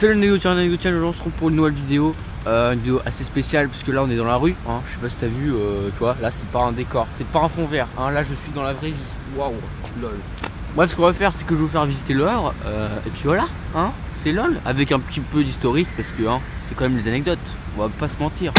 Salut les négociants, aujourd'hui on se retrouve pour une nouvelle vidéo. Une vidéo assez spéciale puisque là on est dans la rue, hein. Je sais pas si t'as vu, tu vois, là c'est pas un décor, c'est pas un fond vert, hein. Là je suis dans la vraie vie. Waouh, lol. Bref, ce qu'on va faire c'est que je vais vous faire visiter le Havre, et puis voilà, hein, c'est lol, avec un petit peu d'historique parce que hein, c'est quand même les anecdotes, on va pas se mentir.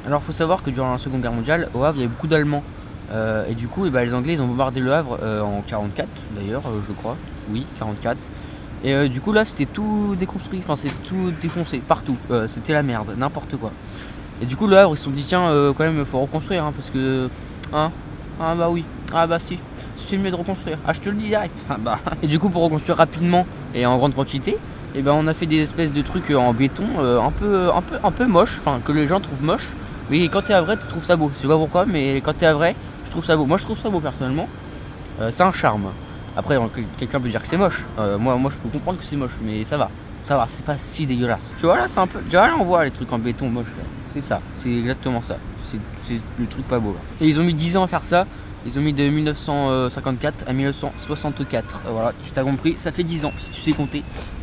Alors faut savoir que durant la Seconde Guerre mondiale, au Havre il y avait beaucoup d'Allemands. Et du coup les Anglais ils ont bombardé le Havre en 44 d'ailleurs, je crois. Oui, 44. Et du coup là c'était tout déconstruit, enfin c'est tout défoncé, partout. C'était la merde, n'importe quoi. Et du coup le Havre ils se sont dit tiens quand même faut reconstruire hein, parce que... Hein, ah bah oui, ah bah si, c'est mieux de reconstruire. Ah je te le dis direct. Ah bah. Et du coup pour reconstruire rapidement et en grande quantité, et ben on a fait des espèces de trucs en béton un peu moche, enfin que les gens trouvent moche. Mais quand t'es à vrai, tu trouves ça beau. Je sais pas pourquoi, mais quand t'es à vrai, je trouve ça beau. Moi, je trouve ça beau personnellement. C'est un charme. Après, quelqu'un peut dire que c'est moche. Moi, je peux comprendre que c'est moche, mais ça va. Ça va, c'est pas si dégueulasse. Tu vois là, c'est un peu. Tu vois là, on voit les trucs en béton moche. C'est ça. C'est exactement ça. C'est le truc pas beau. Là. Et ils ont mis 10 ans à faire ça. Ils ont mis de 1954 à 1964. Voilà, tu t'as compris. Ça fait 10 ans si tu sais compter.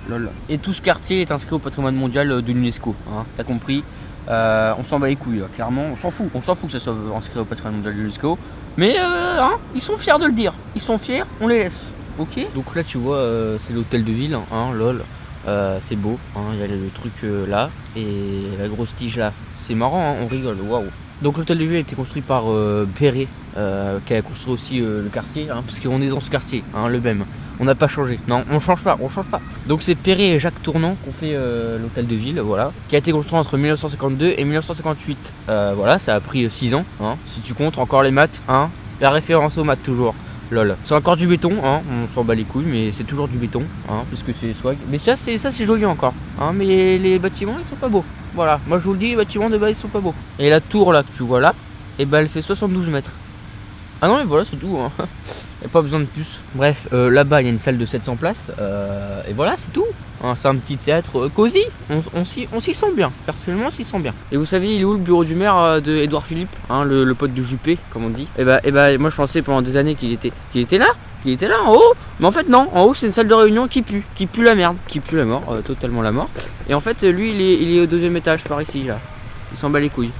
Lol. Et tout ce quartier est inscrit au patrimoine mondial de l'UNESCO. Hein, t'as compris. On s'en bat les couilles, clairement, on s'en fout que ça soit inscrit au patrimoine mondial de l'UNESCO. Mais hein, ils sont fiers de le dire, ils sont fiers, on les laisse, ok. Donc là tu vois, c'est l'hôtel de ville, hein, lol, c'est beau, hein, il y a le truc là, et la grosse tige là, c'est marrant, hein, on rigole, waouh. Donc l'hôtel de ville a été construit par Perret, qui a construit aussi le quartier, hein, parce qu'on est dans ce quartier, hein, le même. On n'a pas changé, non, on change pas. Donc c'est Perret et Jacques Tournant qui ont fait l'hôtel de ville, voilà, qui a été construit entre 1952 et 1958. Voilà, ça a pris 6 ans, hein, si tu comptes encore les maths, hein, la référence aux maths toujours. Lol. C'est encore du béton, hein, on s'en bat les couilles, mais c'est toujours du béton, hein, puisque c'est swag. Mais ça c'est joli encore, hein, mais les bâtiments ils sont pas beaux. Voilà, moi je vous le dis, les bâtiments de base ils sont pas beaux. Et la tour là que tu vois là, et ben elle fait 72 mètres. Ah non mais voilà c'est tout, hein. Y a pas besoin de plus. Bref, là-bas il y a une salle de 700 places, et voilà c'est tout, hein, c'est un petit théâtre cosy, on s'y sent bien, personnellement on s'y sent bien. Et vous savez il est où le bureau du maire de Édouard Philippe, hein, le pote de Juppé comme on dit. Et bah moi je pensais pendant des années qu'il était là en haut, mais en fait non, en haut c'est une salle de réunion qui pue la merde, qui pue la mort, totalement la mort. Et en fait lui il est au 2e étage par ici là, il s'en bat les couilles.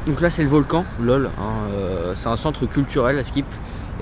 Donc là c'est le volcan, lol, hein, c'est un centre culturel à Skip.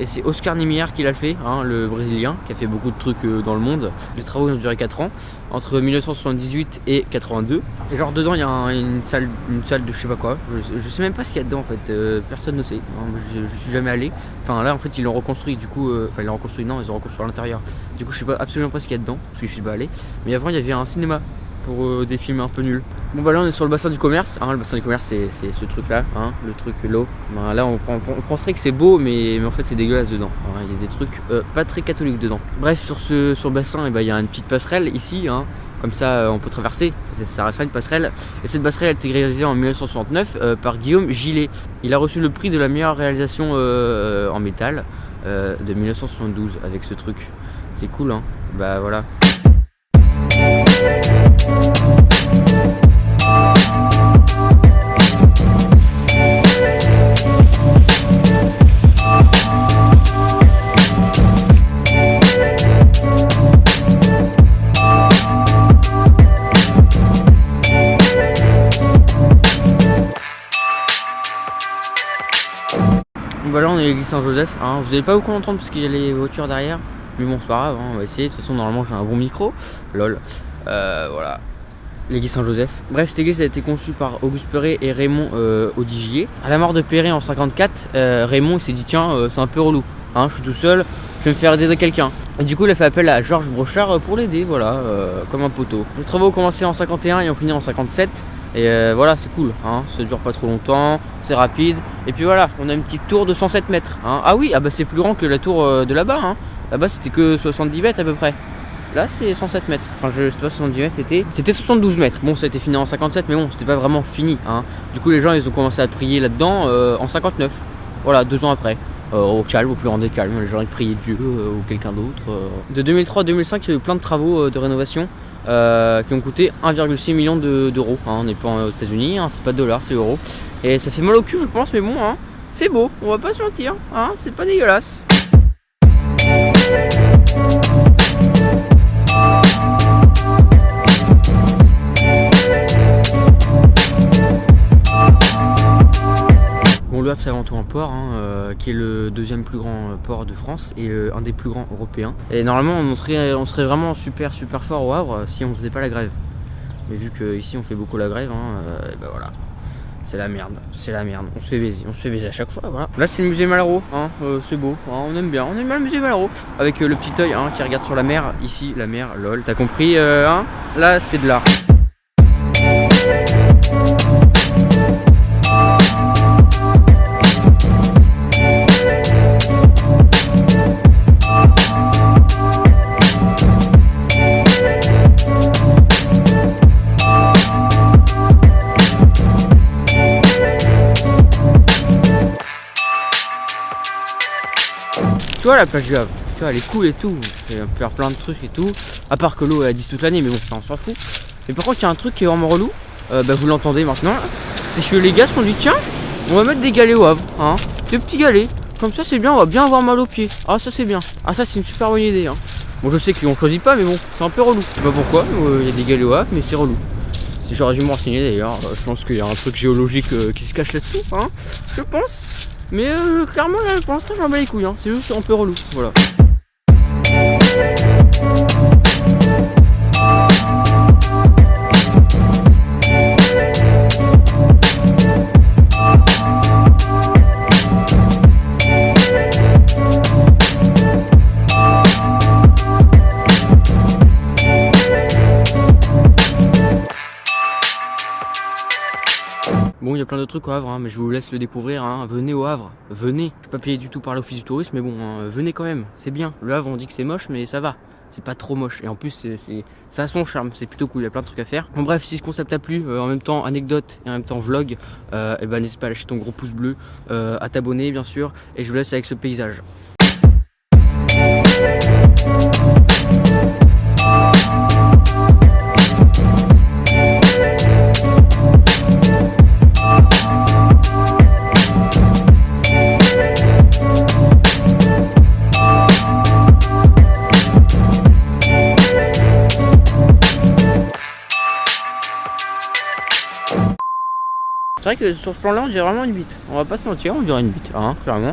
Et c'est Oscar Niemeyer qui l'a fait, hein, le brésilien, qui a fait beaucoup de trucs dans le monde. Les travaux ont duré 4 ans, entre 1978 et 82. Et genre dedans il y a une salle de je sais pas quoi, je sais même pas ce qu'il y a dedans en fait, personne ne sait, hein, je suis jamais allé. Enfin là en fait ils l'ont reconstruit du coup, enfin ils l'ont reconstruit, non ils ont reconstruit à l'intérieur. Du coup je sais pas absolument pas ce qu'il y a dedans, parce que je suis pas allé. Mais avant il y avait un cinéma pour des films un peu nuls. Bon bah là on est sur le bassin du commerce, hein, le bassin du commerce c'est ce truc là, hein, le truc l'eau. Ben, là on penserait que c'est beau mais en fait c'est dégueulasse dedans, hein, il y a des trucs pas très catholiques dedans. Bref sur le bassin il y a une petite passerelle ici, hein, comme ça on peut traverser, ça restera une passerelle. Et cette passerelle a été réalisée en 1969 par Guillaume Gillet. Il a reçu le prix de la meilleure réalisation en métal de 1972 avec ce truc. C'est cool hein, bah voilà. Voilà on est à l'église Saint-Joseph, hein. Vous n'allez pas beaucoup entendre parce qu'il y a les voitures derrière. Mais bon c'est pas grave, hein, on va essayer, de toute façon normalement j'ai un bon micro. Lol. Voilà. L'église Saint-Joseph. Bref, cette église a été conçue par Auguste Perret et Raymond Audigier. À la mort de Perret en 54, Raymond s'est dit tiens c'est un peu relou, hein, je suis tout seul, je vais me faire aider de quelqu'un. Et du coup il a fait appel à Georges Brochard pour l'aider, voilà, comme un poteau. Les travaux ont commencé en 51 et ont fini en 57. Et voilà, c'est cool, hein, ça dure pas trop longtemps, c'est rapide. Et puis voilà, on a une petite tour de 107 mètres. Hein. Ah oui, ah bah c'est plus grand que la tour de là-bas. Hein. Là-bas c'était que 70 mètres à peu près. Là c'est 107 mètres. Enfin je sais pas 70 mètres, c'était 72 mètres. Bon ça a été fini en 57 mais bon c'était pas vraiment fini hein. Du coup les gens ils ont commencé à prier là-dedans en 59. Voilà 2 ans après. Au calme, au plus grand des calmes, les gens ils priaient Dieu ou quelqu'un d'autre. De 2003 à 2005 il y a eu plein de travaux de rénovation qui ont coûté 1,6 million d'euros. Hein. On n'est pas aux États-Unis, hein, c'est pas dollars, c'est euros. Et ça fait mal au cul je pense mais bon hein, c'est beau, on va pas se mentir, hein, c'est pas dégueulasse. Bon, le Havre c'est avant tout un port hein, qui est le deuxième plus grand port de France et un des plus grands européens. Et normalement on serait vraiment super fort au Havre si on faisait pas la grève. Mais vu qu'ici on fait beaucoup la grève, et ben voilà. C'est la merde, on se fait baiser à chaque fois, voilà. Là c'est le musée Malraux, hein, c'est beau, hein, on aime bien le musée Malraux. Avec le petit œil hein, qui regarde sur la mer, ici la mer, lol, t'as compris hein. Là c'est de l'art. Tu vois la plage du Havre, tu vois elle est cool et tout, on peut faire plein de trucs et tout, à part que l'eau est à 10 toute l'année mais bon ça on s'en fout. Mais par contre il y a un truc qui est vraiment relou, vous l'entendez maintenant, c'est que les gars se sont dit tiens on va mettre des galets au Havre, hein, des petits galets, comme ça c'est bien, on va bien avoir mal aux pieds, ah ça c'est bien, ah ça c'est une super bonne idée hein. Bon je sais qu'on choisit pas mais bon c'est un peu relou, je sais pas pourquoi, il y a des galets au Havre mais c'est relou. Si j'aurais dû me renseigner d'ailleurs, je pense qu'il y a un truc géologique qui se cache là-dessous, hein, je pense. Mais clairement là pour l'instant j'en bats les couilles hein. C'est juste un peu relou, voilà. Bon, il y a plein de trucs au Havre, hein, mais je vous laisse le découvrir. Hein. Venez au Havre, venez. Je suis pas payé du tout par l'office du tourisme, mais bon, hein, venez quand même. C'est bien. Le Havre, on dit que c'est moche, mais ça va. C'est pas trop moche. Et en plus, ça a son charme. C'est plutôt cool. Il y a plein de trucs à faire. Bon, bref, si ce concept t'a plu, en même temps anecdote et en même temps vlog, et ben n'hésite pas à lâcher ton gros pouce bleu, à t'abonner bien sûr. Et je vous laisse avec ce paysage. C'est vrai que sur ce plan là on dirait vraiment une bite, on va pas se mentir, on dirait une bite, hein, clairement.